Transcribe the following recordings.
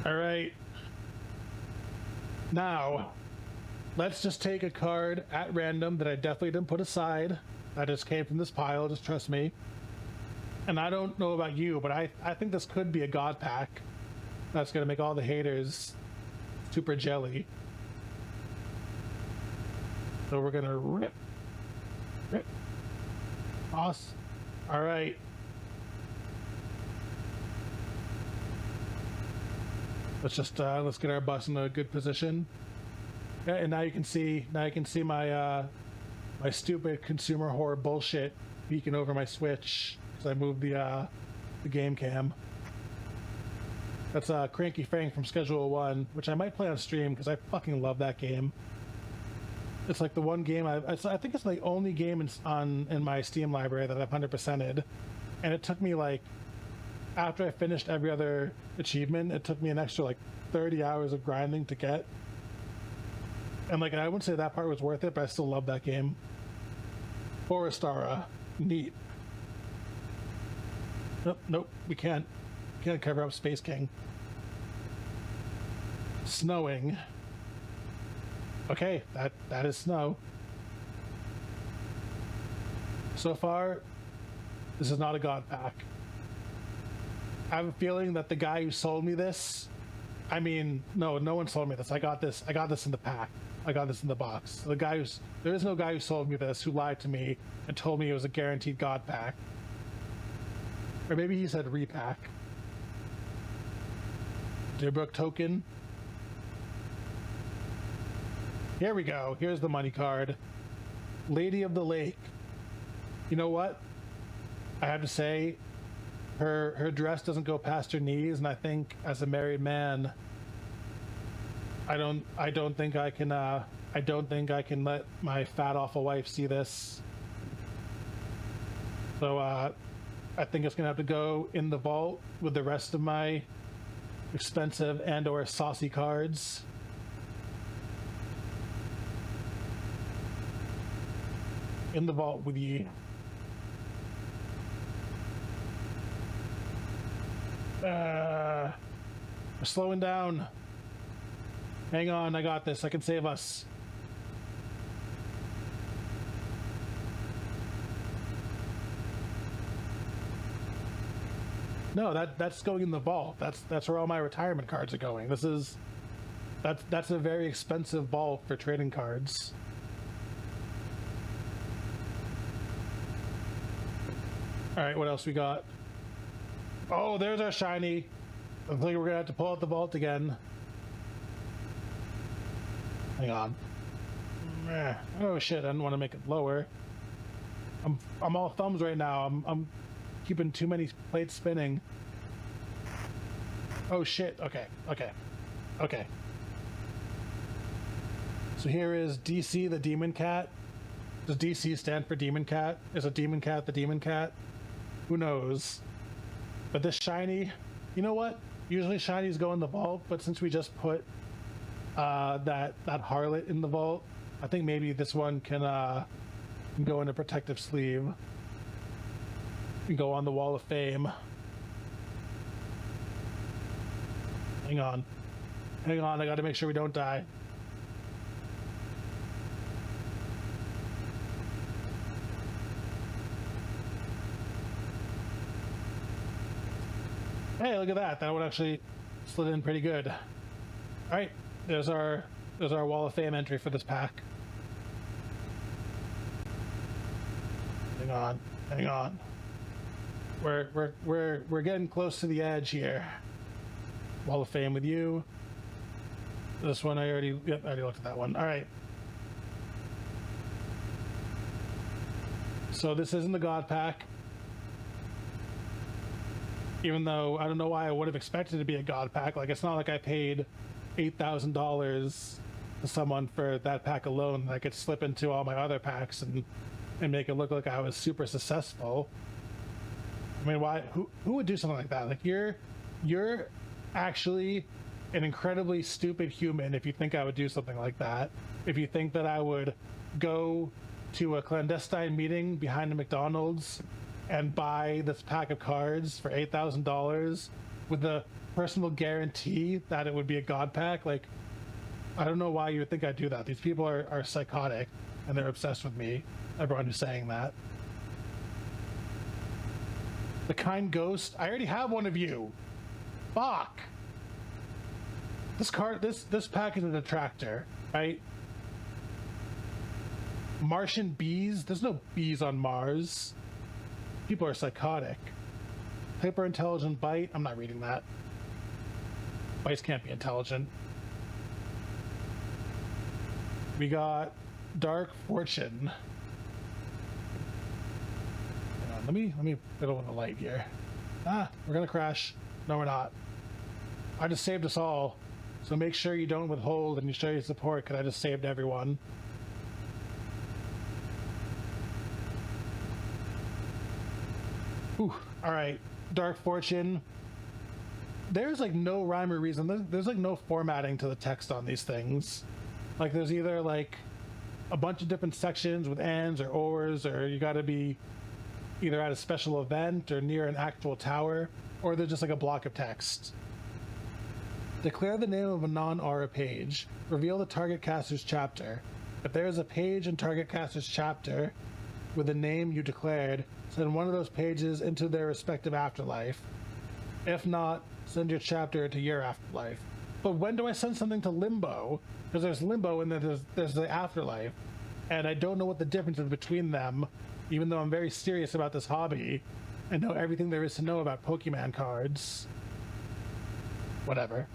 All right. Now, let's just take a card at random that I definitely didn't put aside. That just came from this pile, just trust me. And I don't know about you, but I think this could be a god pack. That's gonna make all the haters super jelly. So we're gonna rip. Awesome. All right. Let's get our bus in a good position. Yeah, and now you can see my my stupid consumer horror bullshit beacon over my Switch because I moved the game cam. That's Cranky Frank from Schedule 1, which I might play on stream because I fucking love that game. It's like the one game I think it's the only game in my Steam library that I've 100%ed, and it took me like, after I finished every other achievement, it took me an extra like 30 hours of grinding to get. And like, I wouldn't say that part was worth it, but I still love that game. Forestara, neat. Nope, we can't cover up Space King. Snowing. Okay, that is snow. So far, this is not a god pack. I have a feeling that the guy who sold me this, I mean, no one sold me this. I got this in the pack. I got this in the box. There is no guy who sold me this who lied to me and told me it was a guaranteed god pack. Or maybe he said repack. Deerbrook token. Here we go. Here's the money card. Lady of the Lake. You know what? I have to say, her dress doesn't go past her knees, and I think as a married man, I don't think I can let my fat awful wife see this. So I think it's gonna have to go in the vault with the rest of my expensive and or saucy cards. In the vault with you. We're slowing down. Hang on, I got this. I can save us. No, that's going in the vault. That's where all my retirement cards are going. That's a very expensive vault for trading cards. All right, what else we got? Oh, there's our shiny. I think we're gonna have to pull out the vault again. Hang on. Oh shit! I didn't want to make it lower. I'm all thumbs right now. I'm keeping too many plates spinning. Oh shit! Okay. So here is DC the Demon Cat. Does DC stand for Demon Cat? Is a Demon Cat the Demon Cat? Who knows? But this shiny, you know what? Usually shinies go in the vault, but since we just put that harlot in the vault, I think maybe this one can go in a protective sleeve and go on the Wall of Fame. Hang on, I gotta make sure we don't die. Hey, look at that. That one actually slid in pretty good. All right, there's our Wall of Fame entry for this pack. Hang on. We're getting close to the edge here. Wall of Fame with you. This one I already looked at that one. All right. So this isn't the God pack. Even though I don't know why I would have expected it to be a god pack. Like, it's not like I paid $8,000 to someone for that pack alone. I could slip into all my other packs and make it look like I was super successful. I mean, why? Who would do something like that? Like, you're actually an incredibly stupid human if you think I would do something like that. If you think that I would go to a clandestine meeting behind a McDonald's and buy this pack of cards for $8,000 with the personal guarantee that it would be a god pack. Like, I don't know why you would think I'd do that. These people are psychotic and they're obsessed with me. Everyone who's saying that. The kind ghost. I already have one of you. Fuck. This pack is a detractor, right? Martian bees. There's no bees on Mars. People are psychotic. Hyper intelligent bite. I'm not reading that. Bites can't be intelligent. We got Dark Fortune. Hang on, let me fiddle with the light here. Ah, we're gonna crash. No, we're not. I just saved us all. So make sure you don't withhold and you show your support, because I just saved everyone. Whew. All right, Dark Fortune. There's like no rhyme or reason. There's like no formatting to the text on these things. Like there's either like a bunch of different sections with ands or ors, or you gotta be either at a special event or near an actual tower, or there's just like a block of text. Declare the name of a non-aura page. Reveal the target caster's chapter. If there is a page in target caster's chapter with the name you declared, send one of those pages into their respective afterlife. If not, send your chapter to your afterlife. But when do I send something to Limbo? Because there's Limbo and then there's the afterlife. And I don't know what the difference is between them, even though I'm very serious about this hobby and know everything there is to know about Pokemon cards. Whatever.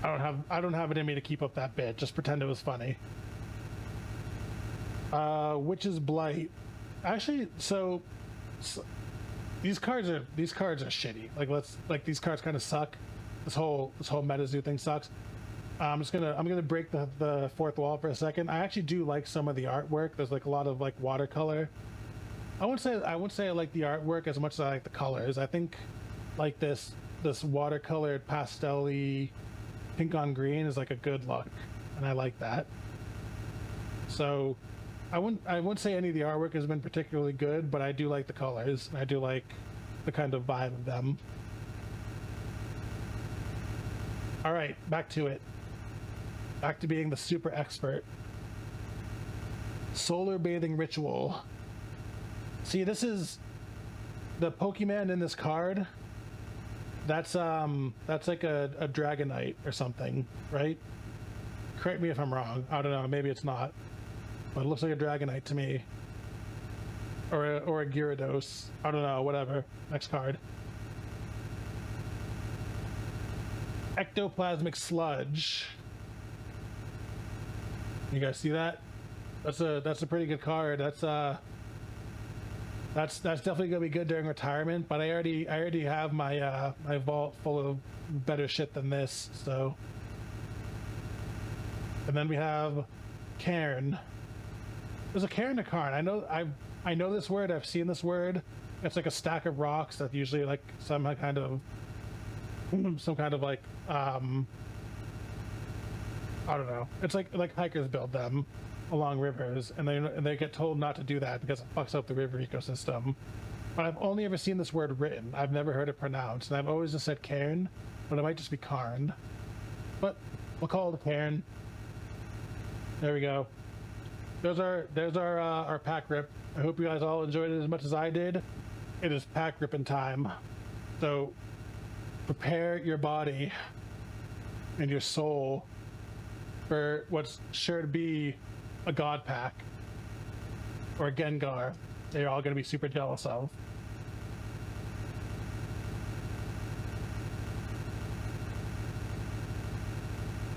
I don't have it in me to keep up that bit. Just pretend it was funny. Witch's Blight. Actually, so these cards are shitty. Like these cards kind of suck. This whole MetaZoo thing sucks. I'm gonna break the fourth wall for a second. I actually do like some of the artwork. There's like a lot of like watercolor. I wouldn't say I like the artwork as much as I like the colors. I think like this watercolored pastel-y pink on green is like a good look, and I like that. So I wouldn't say any of the artwork has been particularly good, but I do like the colors, and I do like the kind of vibe of them. All right, back to it. Back to being the super expert. Solar bathing ritual. See, this is the Pokemon in this card. That's like a Dragonite or something, right? Correct me if I'm wrong. I don't know. Maybe it's not, but it looks like a Dragonite to me, or a Gyarados. I don't know. Whatever. Next card. Ectoplasmic Sludge. You guys see that? That's a pretty good card. That's definitely gonna be good during retirement. But I already have my my vault full of better shit than this. So, and then we have Cairn. There's a Cairn to Karn. I know this word. I've seen this word. It's like a stack of rocks that usually like some kind of like I don't know. It's like hikers build them along rivers, and they get told not to do that because it fucks up the river ecosystem. But I've only ever seen this word written. I've never heard it pronounced, and I've always just said Cairn, but it might just be Karn. But we'll call it Cairn. There we go. There's our pack rip. I hope you guys all enjoyed it as much as I did. It is pack ripping time. So prepare your body and your soul for what's sure to be a god pack or a Gengar that you're all going to be super jealous of.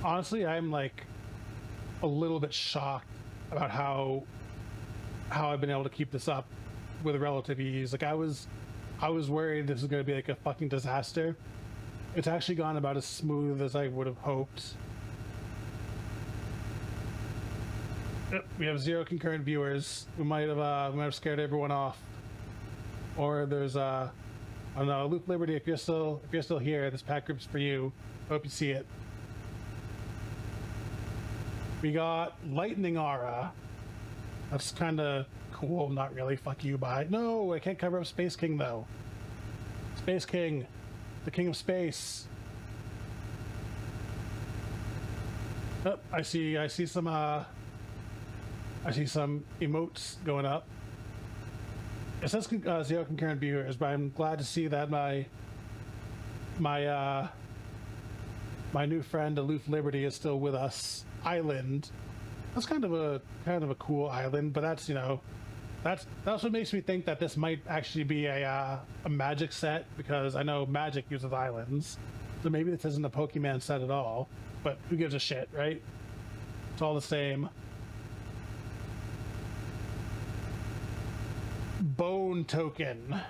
Honestly, I'm like a little bit shocked about how I've been able to keep this up with relative ease. Like I was worried this was going to be like a fucking disaster. It's actually gone about as smooth as I would have hoped. We have 0 concurrent viewers. We might have scared everyone off. Or there's I don't know, Loop Liberty. If you're still here, this pack group's for you. Hope you see it. We got Lightning Aura. That's kind of cool. Not really. Fuck you. Bye. No, I can't cover up Space King though. Space King. the king of space. Oh, I see some emotes going up. It says 0 concurrent viewers, but I'm glad to see that my new friend Aloof Liberty is still with us. Island. That's kind of a cool island, but that's, you know, that's what makes me think that this might actually be a Magic set, because I know Magic uses islands. So maybe this isn't a Pokemon set at all, but who gives a shit, right? It's all the same. Bone token.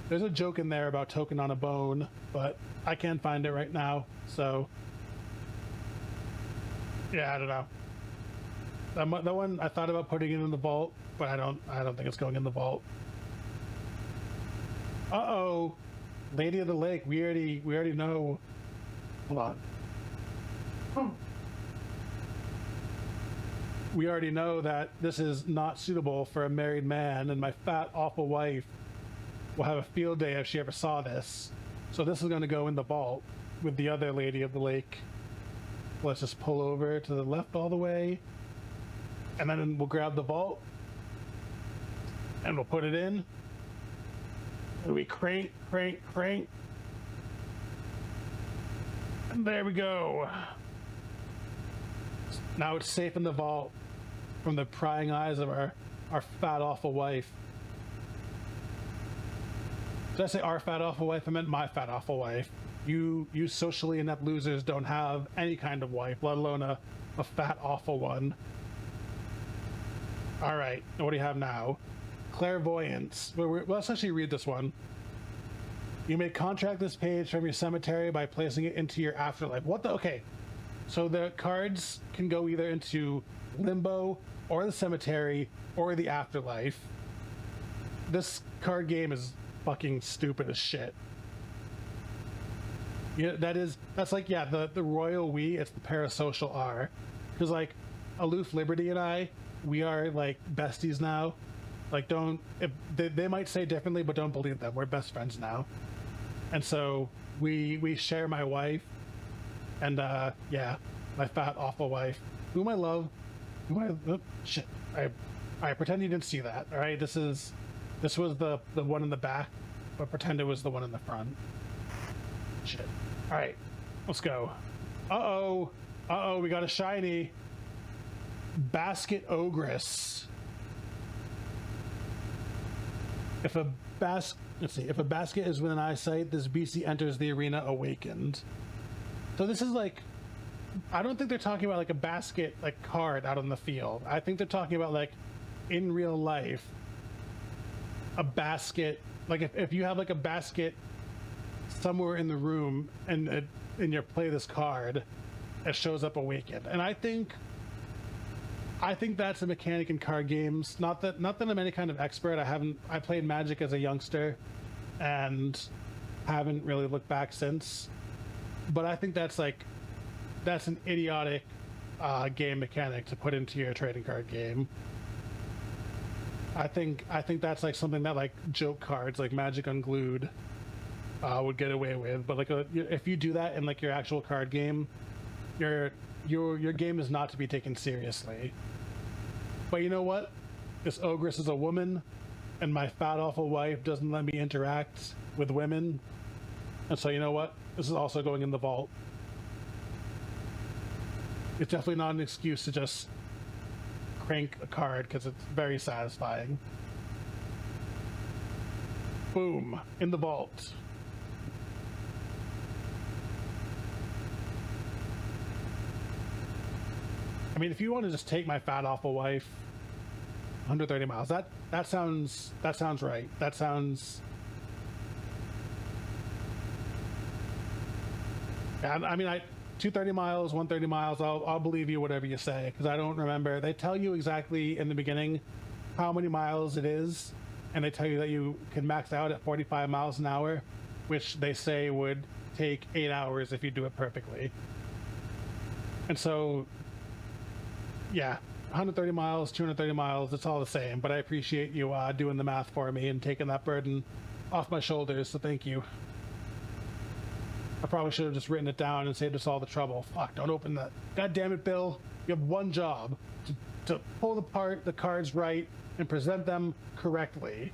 There's a joke in there about token on a bone, but I can't find it right now, so yeah, I don't know. That one I thought about putting it in the vault, but I don't think it's going in the vault. Uh-oh. Lady of the Lake, we already know. Hold on. We already know that this is not suitable for a married man, and my fat, awful wife will have a field day if she ever saw this. So this is going to go in the vault with the other Lady of the Lake. Let's just pull over to the left all the way, and then we'll grab the vault, and we'll put it in. And we crank, crank, crank. And there we go. Now it's safe in the vault from the prying eyes of our fat, awful wife. Did I say our fat, awful wife? I meant my fat, awful wife. You socially inept losers don't have any kind of wife, let alone a fat, awful one. All right, what do you have now? Clairvoyance. Let's actually read this one. You may contract this page from your cemetery by placing it into your afterlife. What the? Okay. So the cards can go either into limbo or the cemetery or the afterlife. This card game is fucking stupid as shit. Yeah, that's like, yeah, the royal we, it's the parasocial R. Because like Aloof Liberty and I, we are like besties now. Like, they might say differently, but don't believe them. We're best friends now. And so we share my wife, and yeah, my fat, awful wife, whom I love. Oh, shit. I pretend you didn't see that. All right, this was the one in the back, but pretend it was the one in the front. Shit. All right, let's go. Uh-oh, we got a shiny Basket Ogress. If a basket is within eyesight, this BC enters the arena awakened. So this is like, I don't think they're talking about like a basket like card out on the field. I think they're talking about like in real life, a basket. Like if you have like a basket somewhere in the room and you play this card, it shows up awakened. And I think that's a mechanic in card games. Not that I'm any kind of expert. I played Magic as a youngster and haven't really looked back since. But I think that's an idiotic game mechanic to put into your trading card game. I think that's like something that like joke cards like Magic Unglued would get away with. But like if you do that in like your actual card game, your game is not to be taken seriously. But you know what? This ogress is a woman, and my fat, awful wife doesn't let me interact with women. And so you know what? This is also going in the vault. It's definitely not an excuse to just crank a card, because it's very satisfying. Boom, in the vault. I mean, if you want to just take my fat, awful wife, 130 miles. That sounds right. That sounds. I mean, 230 miles, 130 miles. I'll believe you whatever you say, because I don't remember. They tell you exactly in the beginning how many miles it is, and they tell you that you can max out at 45 miles an hour, which they say would take 8 hours if you do it perfectly. And so, yeah, 130 miles, 230 miles, it's all the same. But I appreciate you doing the math for me and taking that burden off my shoulders, so thank you. I probably should have just written it down and saved us all the trouble. Fuck, don't open that. God damn it, Bill. You have one job, to pull apart the cards right and present them correctly.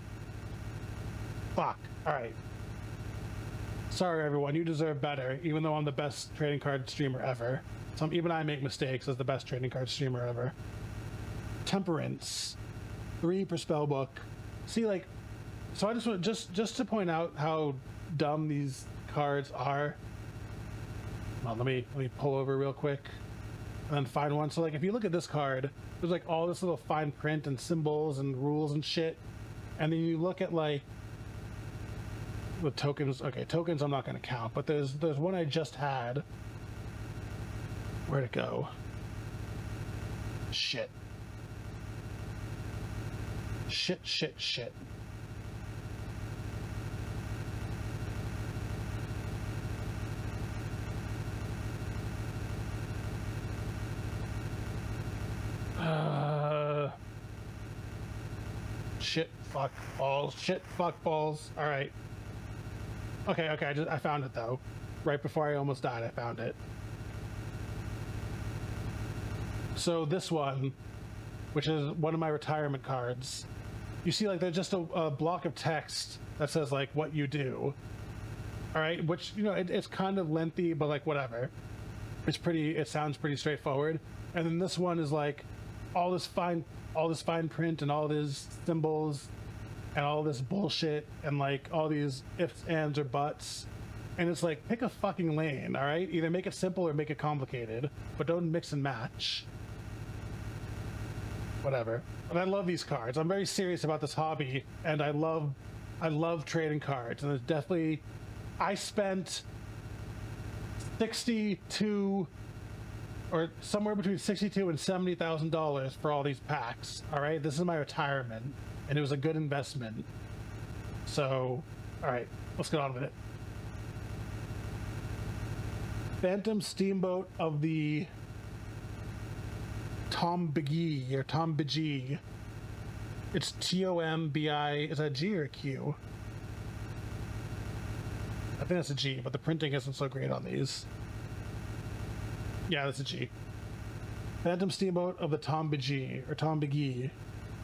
Fuck. Alright. Sorry, everyone. You deserve better, even though I'm the best trading card streamer ever. Even I make mistakes as the best trading card streamer ever. Temperance. 3 per spell book. See, like... So I just want... Just to point out how dumb these cards are. Well, let me pull over real quick and then find one. So like if you look at this card, there's like all this little fine print and symbols and rules and shit, and then you look at like the tokens. Okay, tokens I'm not going to count, but there's one I just had. Where'd it go? Shit. Shit, fuck, balls. Shit, fuck, balls. Alright. Okay, I found it, though. Right before I almost died, I found it. So this one, which is one of my retirement cards, you see, like, there's just a block of text that says, like, what you do. Alright, which, you know, it's kind of lengthy, but, like, whatever. It sounds pretty straightforward. And then this one is, like, all this fine print and all these symbols and all this bullshit and like all these ifs, ands, or buts, and it's like, pick a fucking lane. All right, either make it simple or make it complicated, but don't mix and match. Whatever. But I love these cards. I'm very serious about this hobby, and I love trading cards. And it's definitely, I spent 62 or somewhere between $62,000 and $70,000 for all these packs. All right, this is my retirement, and it was a good investment. So, all right, let's get on with it. Phantom Steamboat of the Tombigee or Tombigee. It's T-O-M-B-I. Is that G or Q? I think that's a G, but the printing isn't so great on these. Yeah, that's a G. Phantom Steamboat of the Tombigee, or Tombigee.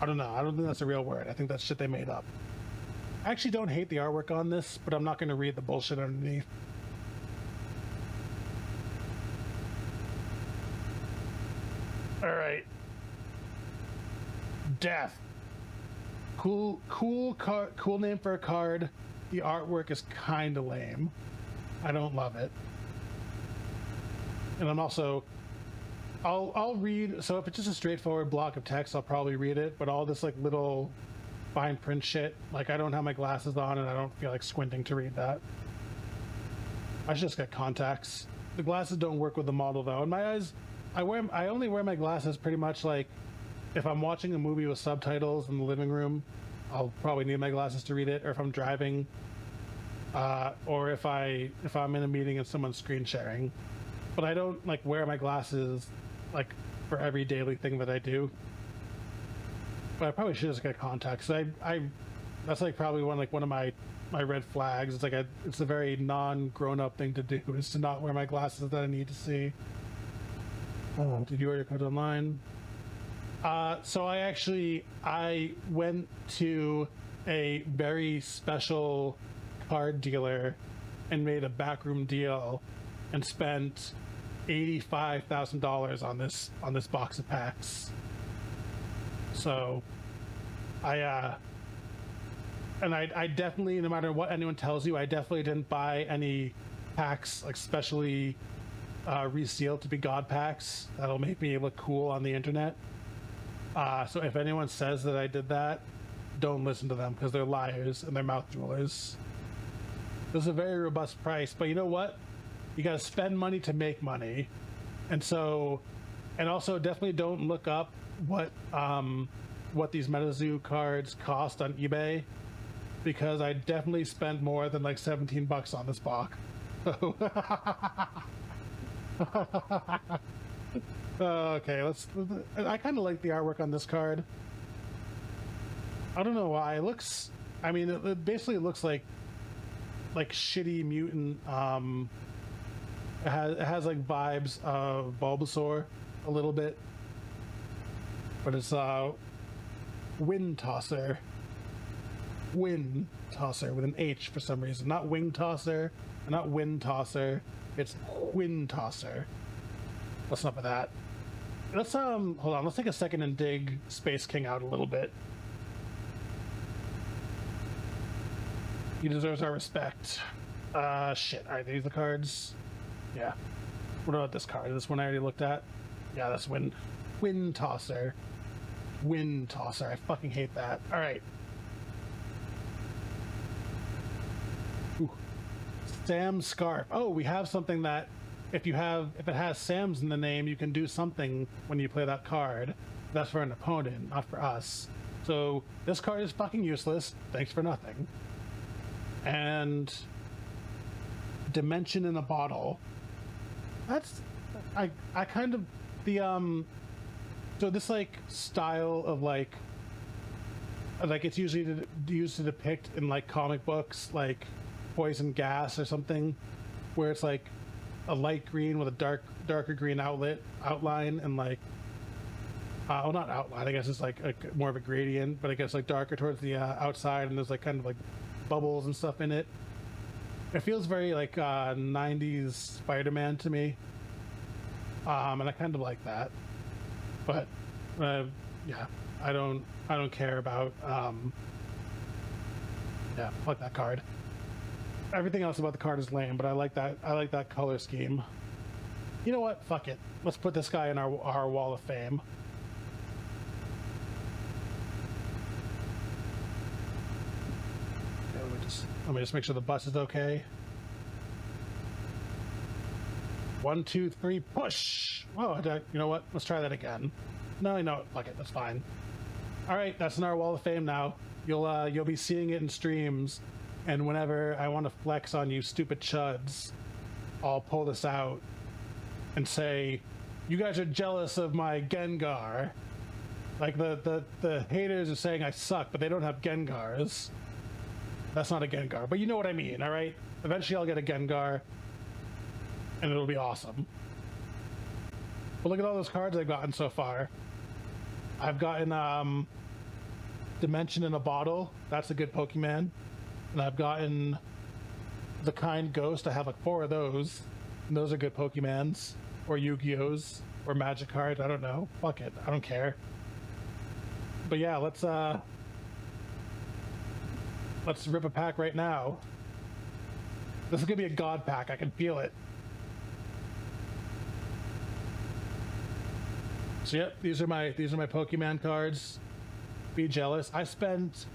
I don't know. I don't think that's a real word. I think that's shit they made up. I actually don't hate the artwork on this, but I'm not going to read the bullshit underneath. Alright. Death. Cool name for a card. The artwork is kinda lame. I don't love it. And I'm also, I'll read, so if it's just a straightforward block of text, I'll probably read it, but all this like little fine print shit, like I don't have my glasses on and I don't feel like squinting to read that. I should just get contacts. The glasses don't work with the model though. And my eyes, I only wear my glasses pretty much like if I'm watching a movie with subtitles in the living room, I'll probably need my glasses to read it, or if I'm driving, or if I'm in a meeting and someone's screen sharing. But I don't like wear my glasses like for every daily thing that I do. But I probably should just get contacts. That's like probably one of my red flags. It's like it's a very non-grown-up thing to do, is to not wear my glasses that I need to see. Oh, did you order your code online? So I went to a very special card dealer and made a backroom deal and spent $85,000 on this box of packs. So I definitely, no matter what anyone tells you, I definitely didn't buy any packs like specially resealed to be god packs that'll make me look cool on the internet. So if anyone says that I did that, don't listen to them, because they're liars and they're mouth jewelers. This is a very robust price, but you know what? You gotta spend money to make money. And so, and also definitely don't look up what these MetaZoo cards cost on eBay, because I definitely spent more than like 17 bucks on this box. Okay, I kind of like the artwork on this card. I don't know why. It looks I mean, it basically looks like shitty mutant. It has like vibes of Bulbasaur a little bit, but it's Wind Tosser. Wind Tosser with an H for some reason, not Wing Tosser, not Wind Tosser. It's Wind Tosser. What's up with that? Let's hold on. Let's take a second and dig Space King out a little bit. He deserves our respect. Shit. Are these the cards? Yeah. What about this card? This one I already looked at? Yeah, that's Wind Tosser. Wind Tosser. I fucking hate that. Alright. Sam's Scarf. Oh, we have something that if it has Sam's in the name, you can do something when you play that card. That's for an opponent, not for us. So this card is fucking useless. Thanks for nothing. And Dimension in a Bottle. That's I kind of the so this like style of like it's usually used to depict in like comic books like Poison Gas or something, where it's like a light green with a darker green outline and like well, not outline, I guess it's like more of a gradient, but I guess like darker towards the outside, and there's like kind of like bubbles and stuff in it. It feels very like 90s Spider-Man to me, and I kind of like that, but yeah, I don't care about yeah, fuck that card. Everything else about the card is lame, but I like that color scheme. You know what? Fuck it. Let's put this guy in our wall of fame. Okay, let me just make sure the bus is okay. 1, 2, 3, push! Whoa, you know what? Let's try that again. No, fuck it, that's fine. Alright, that's in our wall of fame now. You'll be seeing it in streams. And whenever I want to flex on you stupid chuds, I'll pull this out and say, you guys are jealous of my Gengar. Like the haters are saying I suck, but they don't have Gengars. That's not a Gengar, but you know what I mean, alright? Eventually I'll get a Gengar, and it'll be awesome. But look at all those cards I've gotten so far. I've gotten Dimension in a Bottle. That's a good Pokemon. And I've gotten the Kind Ghost. I have like 4 of those. And those are good Pokemons. Or Yu-Gi-Ohs. Or Magic cards. I don't know. Fuck it. I don't care. But yeah, let's rip a pack right now. This is gonna be a god pack. I can feel it. So yep, these are my Pokemon cards. Be jealous. I spent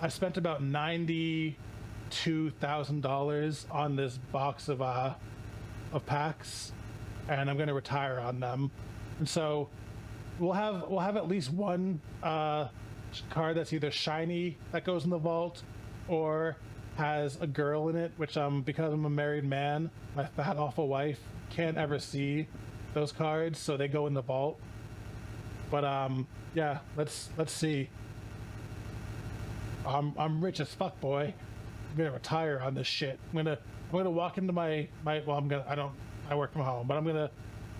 about $92,000 on this box of packs, and I'm going to retire on them. And so we'll have at least one card that's either shiny that goes in the vault, or has a girl in it, which because I'm a married man, my fat awful wife can't ever see those cards, so they go in the vault. But yeah, let's see. I'm rich as fuck, boy. I'm gonna retire on this shit. I'm gonna walk into my well, I work from home, but I'm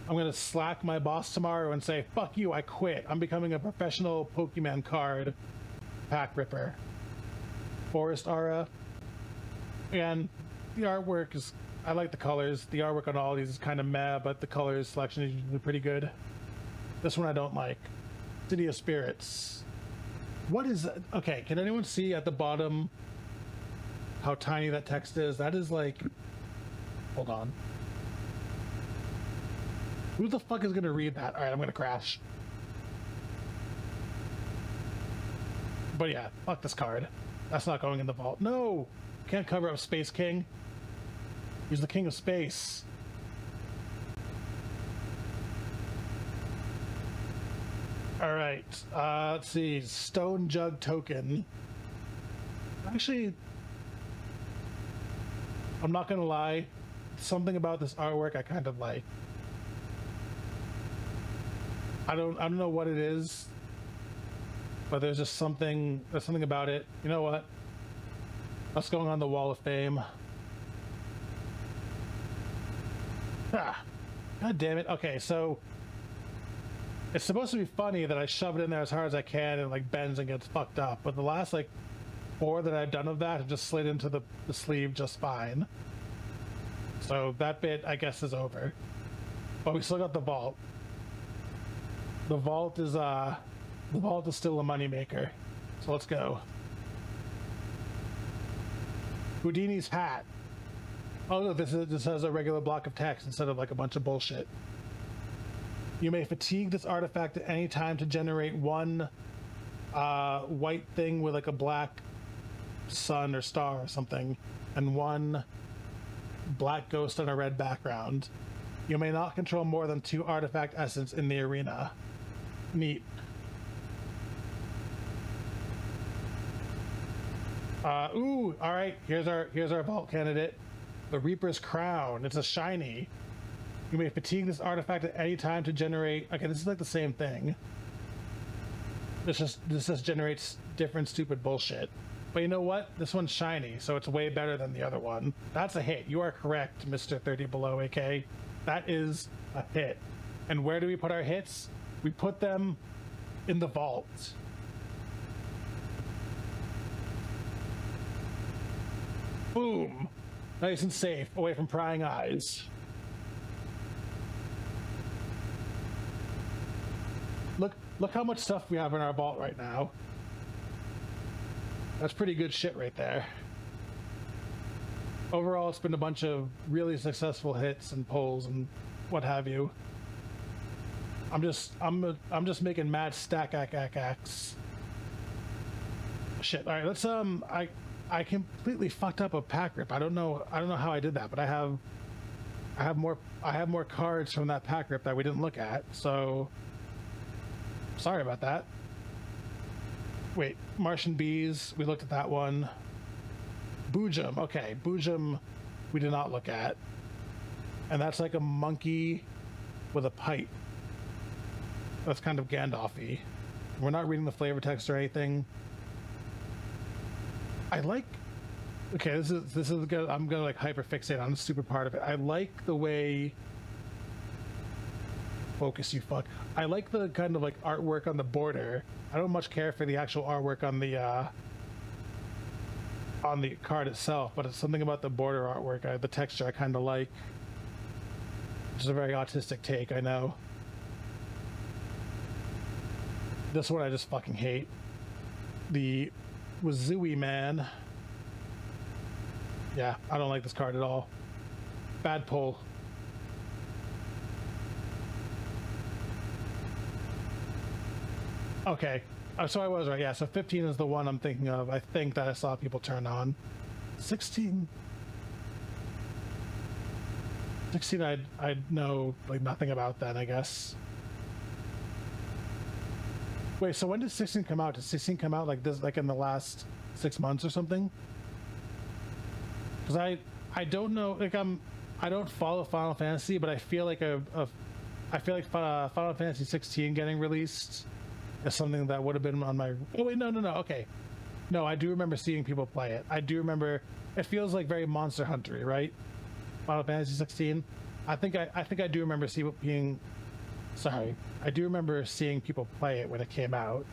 gonna slack my boss tomorrow and say, fuck you, I quit. I'm becoming a professional Pokemon card pack ripper. Forest Aura. And the artwork is, I like the colors. The artwork on all these is kind of meh, but the colors selection is usually pretty good. This one I don't like. City of Spirits. What is that? Okay, can anyone see at the bottom how tiny that text is? That is like, hold on. Who the fuck is gonna read that? Alright, I'm gonna crash. But yeah, fuck this card. That's not going in the vault. No! Can't cover up Space King. He's the king of space. Alright, let's see. Stone Jug Token. Actually, I'm not gonna lie. Something about this artwork I kind of like. I don't know what it is, but there's just something about it. You know what? What's going on the Wall of Fame? Ah, God damn it. Okay, so it's supposed to be funny that I shove it in there as hard as I can and like bends and gets fucked up, but the last like 4 that I've done of that have just slid into the sleeve just fine. So that bit, I guess, is over. But we still got the vault. The vault is still a moneymaker. So let's go. Houdini's hat. Oh no, this has a regular block of text instead of like a bunch of bullshit. You may fatigue this artifact at any time to generate one white thing with like a black sun or star or something, and one black ghost on a red background. You may not control more than 2 artifact essence in the arena. Neat. Ooh, all right. Here's our vault candidate, the Reaper's Crown. It's a shiny. You may fatigue this artifact at any time to generate. Okay, this is like the same thing. This just generates different stupid bullshit. But you know what? This one's shiny, so it's way better than the other one. That's a hit. You are correct, Mr. 30 Below, AK. That is a hit. And where do we put our hits? We put them in the vault. Boom. Nice and safe, away from prying eyes. Look how much stuff we have in our vault right now. That's pretty good shit right there. Overall, it's been a bunch of really successful hits and pulls and what have you. I'm just making mad stack acts. Shit. All right, let's I completely fucked up a pack rip. I don't know how I did that, but I have more cards from that pack rip that we didn't look at. So sorry about that. Wait, Martian Bees, we looked at that one. Boojum, okay, Boojum we did not look at. And that's like a monkey with a pipe. That's kind of Gandalf-y. We're not reading the flavor text or anything. I like, okay, this is good. I'm gonna like hyper fixate on the stupid part of it. I like the way, focus you fuck. I like the kind of like artwork on the border. I don't much care for the actual artwork on the card itself, but it's something about the border artwork, the texture I kind of like. Which is a very autistic take, I know. This one I just fucking hate. The Wazooey Man. Yeah, I don't like this card at all. Bad pull. Okay, so I was right. Yeah, so 15 is the one I'm thinking of. I think that I saw people turn on. 16 I'd know like nothing about that, I guess. Wait, so when did 16 come out? Did 16 come out like this, like in the last 6 months or something? Because I don't know, like I don't follow Final Fantasy, but I feel like Final Fantasy 16 getting released is something that would have been on my. Oh wait, no, okay. No, I do remember seeing people play it. I do remember. It feels like very Monster Hunter-y, right? Final Fantasy 16. I think I do remember being. Sorry, I do remember seeing people play it when it came out.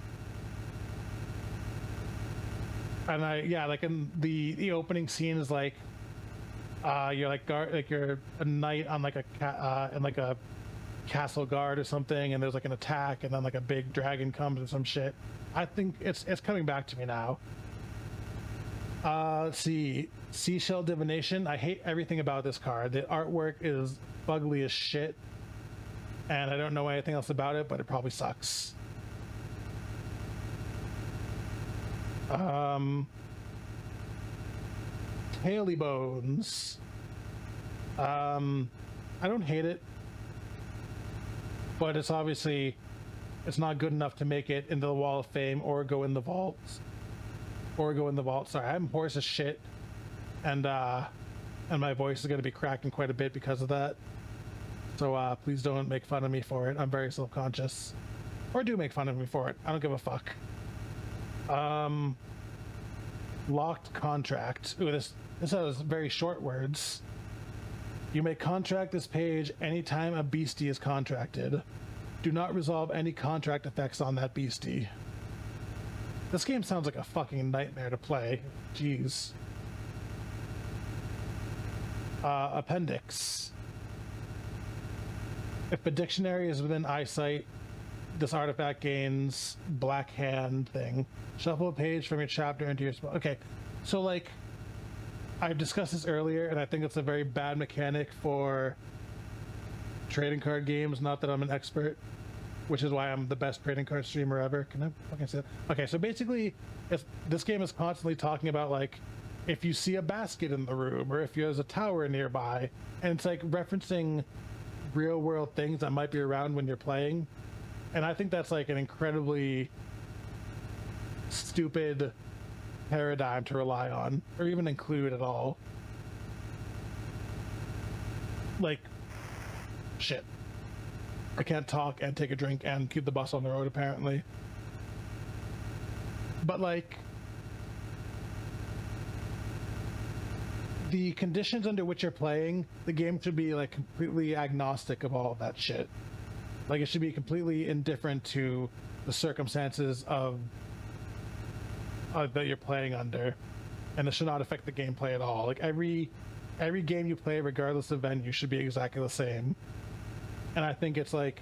And like in the opening scene is like, you're like you're a knight on like in like a castle guard or something, and there's like an attack, and then like a big dragon comes or some shit. I think it's coming back to me now. Let's see, Seashell Divination. I hate everything about this card. The artwork is ugly as shit, and I don't know anything else about it, but it probably sucks. Haley Bones. I don't hate it, but it's obviously not good enough to make it into the Wall of Fame or go in the vault. Sorry, I'm hoarse as shit, and my voice is going to be cracking quite a bit because of that. So please don't make fun of me for it. I'm very self-conscious, or do make fun of me for it. I don't give a fuck. Locked contract. Ooh, this has very short words. You may contract this page anytime a beastie is contracted. Do not resolve any contract effects on that beastie. This game sounds like a fucking nightmare to play. Jeez. Appendix. If the dictionary is within eyesight, this artifact gains black hand thing. Shuffle a page from your chapter into your spell. Okay, so like, I've discussed this earlier, and I think it's a very bad mechanic for trading card games. Not that I'm an expert, which is why I'm the best trading card streamer ever. Can I fucking say that? Okay, so basically, if this game is constantly talking about like, if you see a basket in the room, or if there's a tower nearby, and it's like referencing real world things that might be around when you're playing. And I think that's like an incredibly stupid paradigm to rely on, or even include at all. Like, shit. I can't talk and take a drink and keep the bus on the road, apparently. But like, the conditions under which you're playing, the game should be like completely agnostic of all of that shit. Like, it should be completely indifferent to the circumstances of that you're playing under, and it should not affect the gameplay at all. Like, every game you play, regardless of venue, should be exactly the same. And I think it's like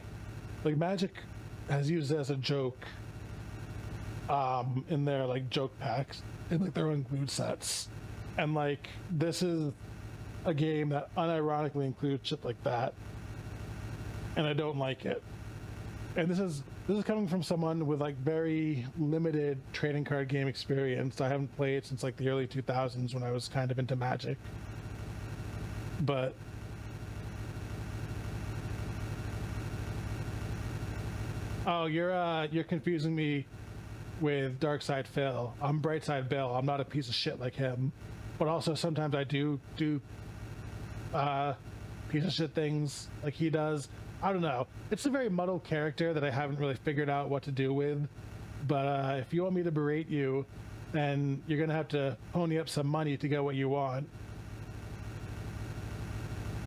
Magic has used it as a joke in their like joke packs, in like their own glue sets, and like this is a game that unironically includes shit like that. And I don't like it. And this is coming from someone with like very limited trading card game experience. I haven't played since like the early 2000s when I was kind of into Magic. But oh, you're confusing me with DarkSydePhil. I'm BrightSydeBill. I'm not a piece of shit like him. But also sometimes I do piece of shit things like he does. I don't know. It's a very muddled character that I haven't really figured out what to do with. But if you want me to berate you, then you're going to have to pony up some money to get what you want.